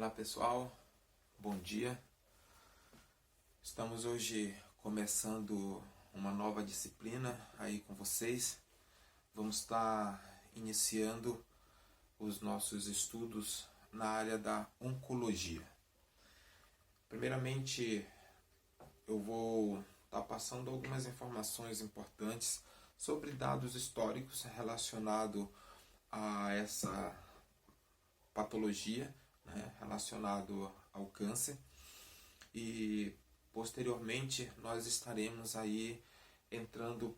Olá pessoal, bom dia. Estamos hoje começando uma nova disciplina aí com vocês. Vamos estar iniciando os nossos estudos na área da oncologia. Primeiramente, eu vou estar passando algumas informações importantes sobre dados históricos relacionados a essa patologia, relacionado ao câncer, e posteriormente nós estaremos aí entrando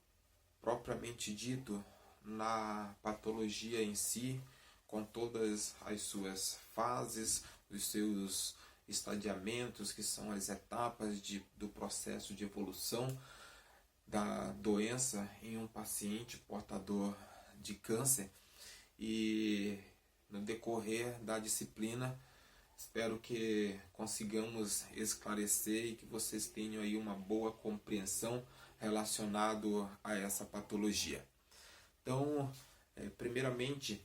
propriamente dito na patologia em si, com todas as suas fases, os seus estadiamentos, que são as etapas do processo de evolução da doença em um paciente portador de câncer. E no decorrer da disciplina, espero que consigamos esclarecer e que vocês tenham aí uma boa compreensão relacionado a essa patologia. Então, primeiramente,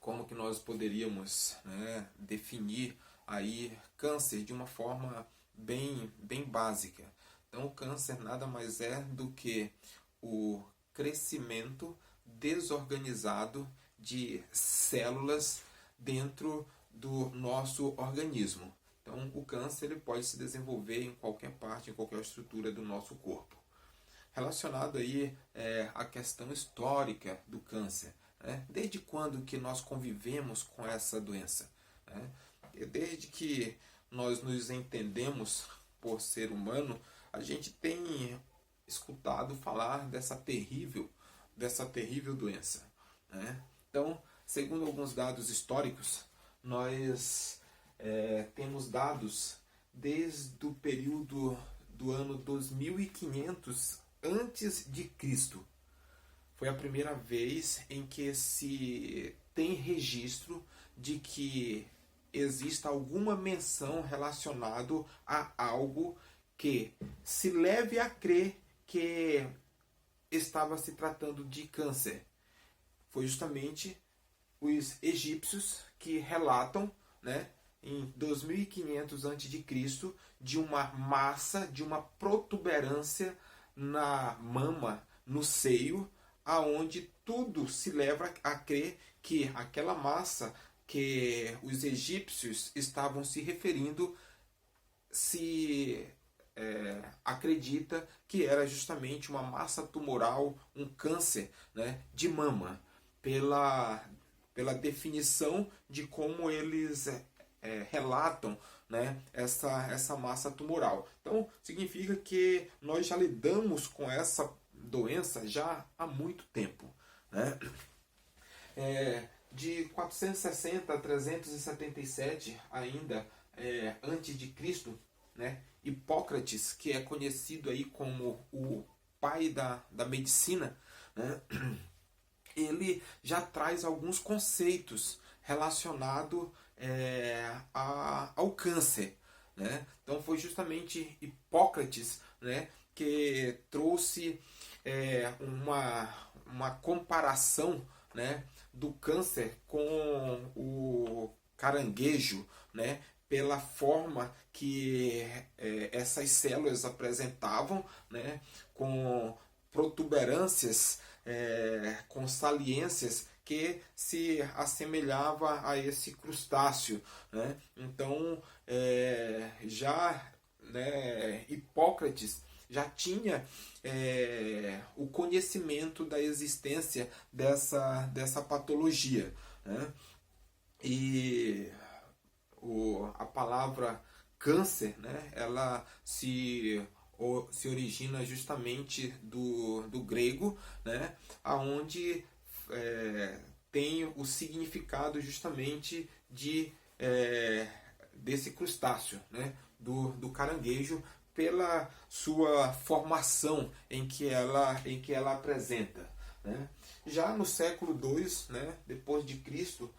como que nós poderíamos definir aí câncer de uma forma bem básica? Então, o câncer nada mais é do que o crescimento desorganizado de células dentro do nosso organismo. Então, o câncer ele pode se desenvolver em qualquer parte, em qualquer estrutura do nosso corpo. Relacionado aí à questão histórica do câncer, desde quando que nós convivemos com essa doença? Desde que nós nos entendemos por ser humano, a gente tem escutado falar dessa terrível doença. Então, segundo alguns dados históricos, nós temos dados desde o período do ano 2500 antes de Cristo. Foi a primeira vez em que se tem registro de que exista alguma menção relacionada a algo que se leve a crer que estava se tratando de câncer. Foi justamente os egípcios que relatam, em 2500 a.C., de uma massa, de uma protuberância na mama, no seio, aonde tudo se leva a crer que aquela massa que os egípcios estavam se referindo acredita que era justamente uma massa tumoral, um câncer de mama, pela definição de como eles relatam essa massa tumoral. Então, significa que nós já lidamos com essa doença já há muito tempo. De 460 a 377 ainda antes de Cristo, Hipócrates, que é conhecido aí como o pai da medicina, ele já traz alguns conceitos relacionados ao câncer. Então foi justamente Hipócrates que trouxe uma comparação do câncer com o caranguejo, pela forma que essas células apresentavam, com protuberâncias, com saliências que se assemelhava a esse crustáceo. Então, Hipócrates já tinha o conhecimento da existência dessa patologia. E a palavra câncer, ela se origina justamente do grego, aonde tem o significado justamente desse crustáceo, do caranguejo, pela sua formação em que ela apresenta. Já no século II, depois de Cristo,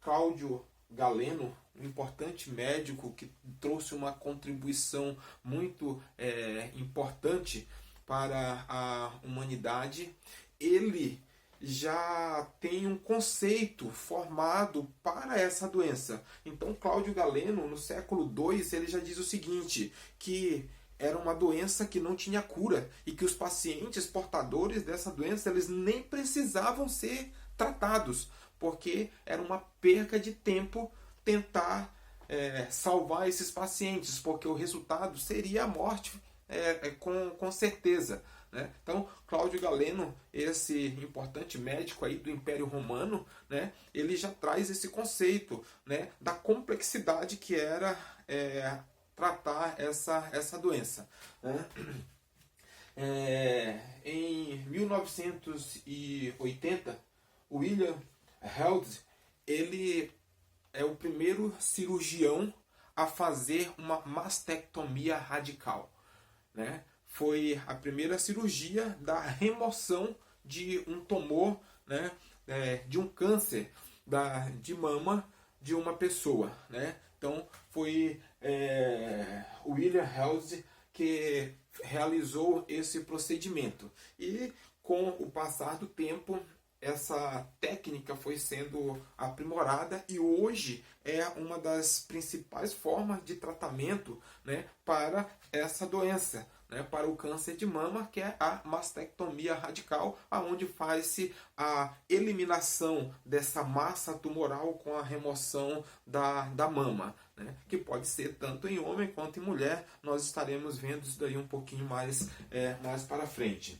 Cláudio Galeno, um importante médico que trouxe uma contribuição muito importante para a humanidade, ele já tem um conceito formado para essa doença. Então, Cláudio Galeno, no século II, ele já diz o seguinte, que era uma doença que não tinha cura e que os pacientes portadores dessa doença eles nem precisavam ser tratados, porque era uma perca de tempo tentar salvar esses pacientes, porque o resultado seria a morte com certeza. Né? Então, Cláudio Galeno, esse importante médico aí do Império Romano, né, ele já traz esse conceito, né, da complexidade que era tratar essa doença. Né? Em 1980, William Held, ele é o primeiro cirurgião a fazer uma mastectomia radical. Né? Foi a primeira cirurgia da remoção de um tumor, né? De um câncer de mama de uma pessoa. Né? Então foi William Held que realizou esse procedimento. E com o passar do tempo, essa técnica foi sendo aprimorada e hoje é uma das principais formas de tratamento, né, para essa doença, né, para o câncer de mama, que é a mastectomia radical, onde faz-se a eliminação dessa massa tumoral com a remoção da mama, né, que pode ser tanto em homem quanto em mulher. Nós estaremos vendo isso daí um pouquinho mais para frente.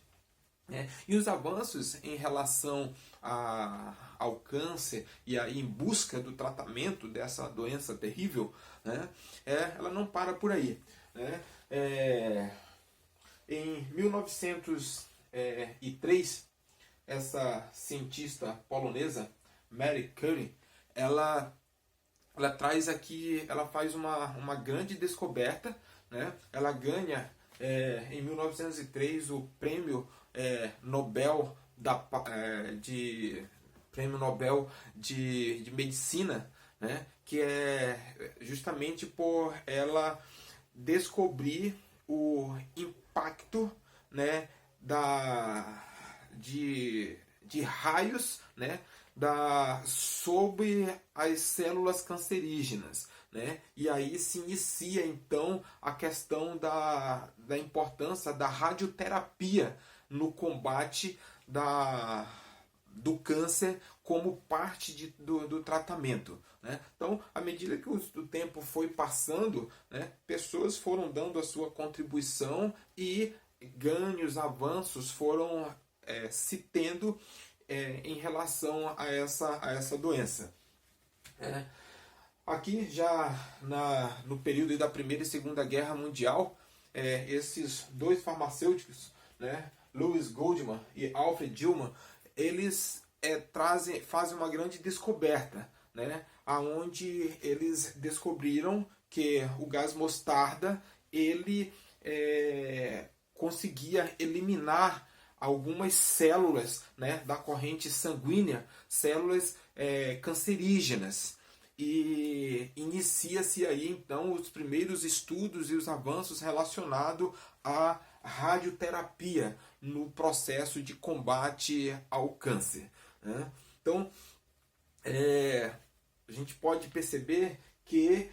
E os avanços em relação ao câncer e aí em busca do tratamento dessa doença terrível, né, ela não para por aí. Né? Em 1903, essa cientista polonesa, Marie Curie, ela traz aqui, ela faz uma grande descoberta. Né? Ela ganha em 1903 o prêmio Nobel prêmio Nobel de Medicina, né? Que é justamente por ela descobrir o impacto, né, de raios, né, sobre as células cancerígenas. Né? E aí se inicia então a questão da importância da radioterapia no combate do câncer como parte do tratamento. Né? Então, à medida que o tempo foi passando, né, pessoas foram dando a sua contribuição e ganhos, avanços foram se tendo em relação a essa doença. Aqui já no período da Primeira e Segunda Guerra Mundial, esses dois farmacêuticos, né, Louis Goldman e Alfred Dillman, eles fazem uma grande descoberta, né, aonde eles descobriram que o gás mostarda ele conseguia eliminar algumas células, né, da corrente sanguínea, células cancerígenas. E inicia-se aí então os primeiros estudos e os avanços relacionados à radioterapia no processo de combate ao câncer. Né? Então, a gente pode perceber que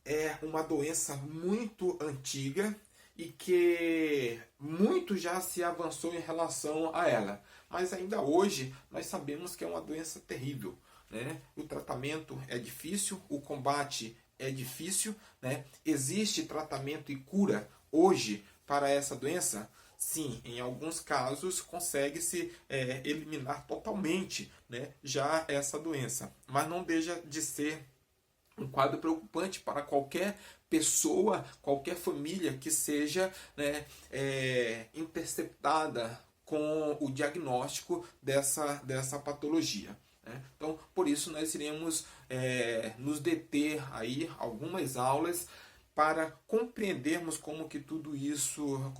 é uma doença muito antiga e que muito já se avançou em relação a ela. Mas ainda hoje nós sabemos que é uma doença terrível. Né? O tratamento é difícil, o combate é difícil. Né? Existe tratamento e cura hoje para essa doença? Sim, em alguns casos consegue-se eliminar totalmente, né, já essa doença. Mas não deixa de ser um quadro preocupante para qualquer pessoa, qualquer família que seja, né, interceptada com o diagnóstico dessa patologia. Né? Então, por isso nós iremos nos deter aí algumas aulas para compreendermos como que tudo isso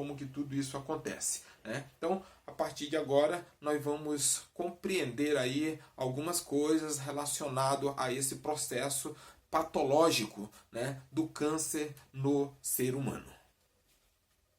acontece. Né? Então, a partir de agora, nós vamos compreender aí algumas coisas relacionadas a esse processo patológico, né, do câncer no ser humano.